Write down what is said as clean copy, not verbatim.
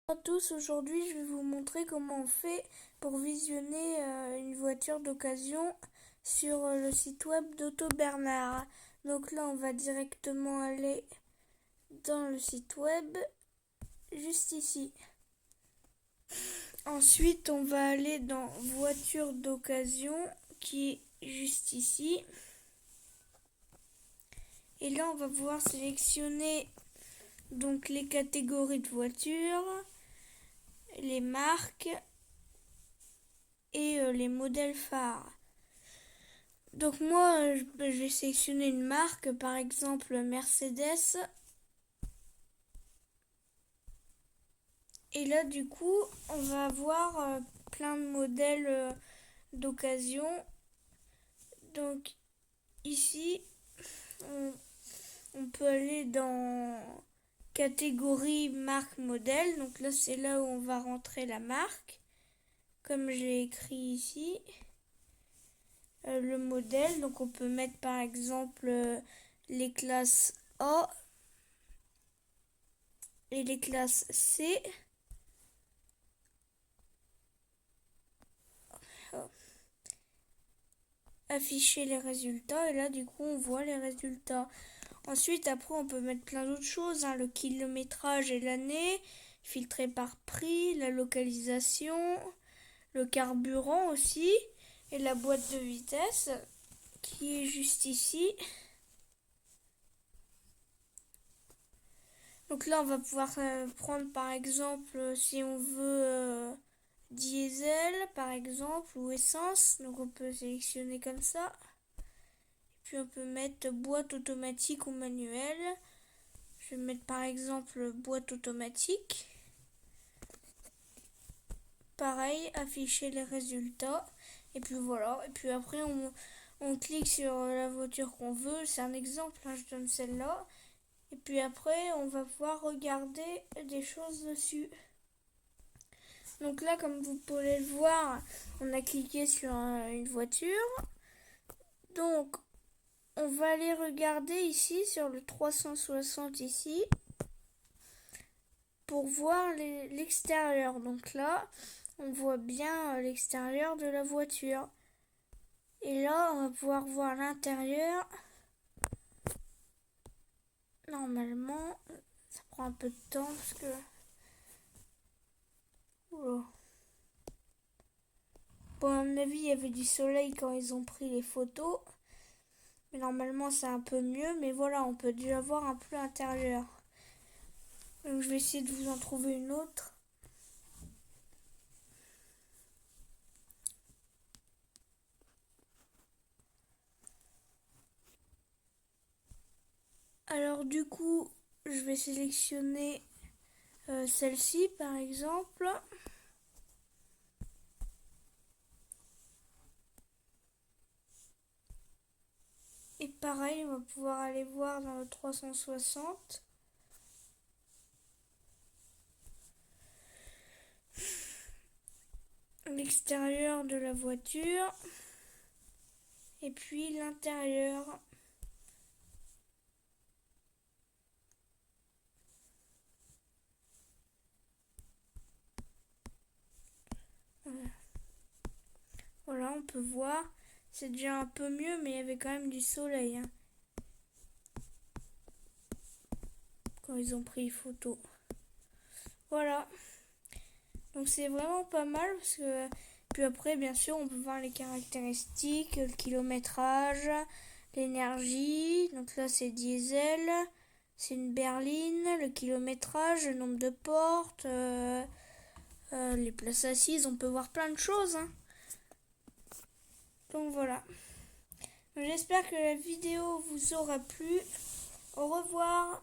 Bonjour à tous, aujourd'hui je vais vous montrer comment on fait pour visionner une voiture d'occasion sur le site web d'Auto Bernard. Donc là on va directement aller dans le site web, juste ici. Ensuite on va aller dans voiture d'occasion qui est juste ici. Et là on va pouvoir sélectionner donc les catégories de voitures, les marques et les modèles phares. Donc moi, je vais sélectionner une marque, par exemple Mercedes. Et là, du coup, on va avoir plein de modèles d'occasion. Donc ici, on peut aller dans catégorie marque modèle. Donc là, c'est là où on va rentrer la marque, comme j'ai écrit ici. Le modèle, donc on peut mettre par exemple les classes A et les classes C. Afficher les résultats, et là du coup on voit les résultats. Ensuite après on peut mettre plein d'autres choses, le kilométrage et l'année, filtrer par prix, la localisation, le carburant aussi, et la boîte de vitesse qui est juste ici. Donc là on va pouvoir prendre par exemple si on veut diesel par exemple ou essence, donc on peut sélectionner comme ça. Puis on peut mettre boîte automatique ou manuelle. Je vais mettre par exemple boîte automatique. Pareil, afficher les résultats. Et puis voilà. Et puis après on clique sur la voiture qu'on veut. C'est un exemple, je donne celle-là. Et puis après on va pouvoir regarder des choses dessus. Donc là, comme vous pouvez le voir, on a cliqué sur une voiture. Donc on va aller regarder ici sur le 360 ici pour voir l'extérieur. Donc là, on voit bien l'extérieur de la voiture. Et là, on va pouvoir voir l'intérieur. Normalement, ça prend un peu de temps parce que... Oula. Bon, à mon avis, il y avait du soleil quand ils ont pris les photos. Mais normalement, c'est un peu mieux. Mais voilà, on peut déjà voir un peu l'intérieur. Donc, je vais essayer de vous en trouver une autre. Alors, du coup, je vais sélectionner celle-ci, par exemple. Et pareil, on va pouvoir aller voir dans le 360. L'extérieur de la voiture. Et puis l'intérieur. Voilà, on peut voir. C'est déjà un peu mieux, mais il y avait quand même du soleil. Quand ils ont pris les photos. Voilà. Donc c'est vraiment pas mal parce que... Puis après, bien sûr, on peut voir les caractéristiques, le kilométrage, l'énergie. Donc là, c'est diesel. C'est une berline, le kilométrage, le nombre de portes, les places assises. On peut voir plein de choses. Donc voilà. J'espère que la vidéo vous aura plu. Au revoir.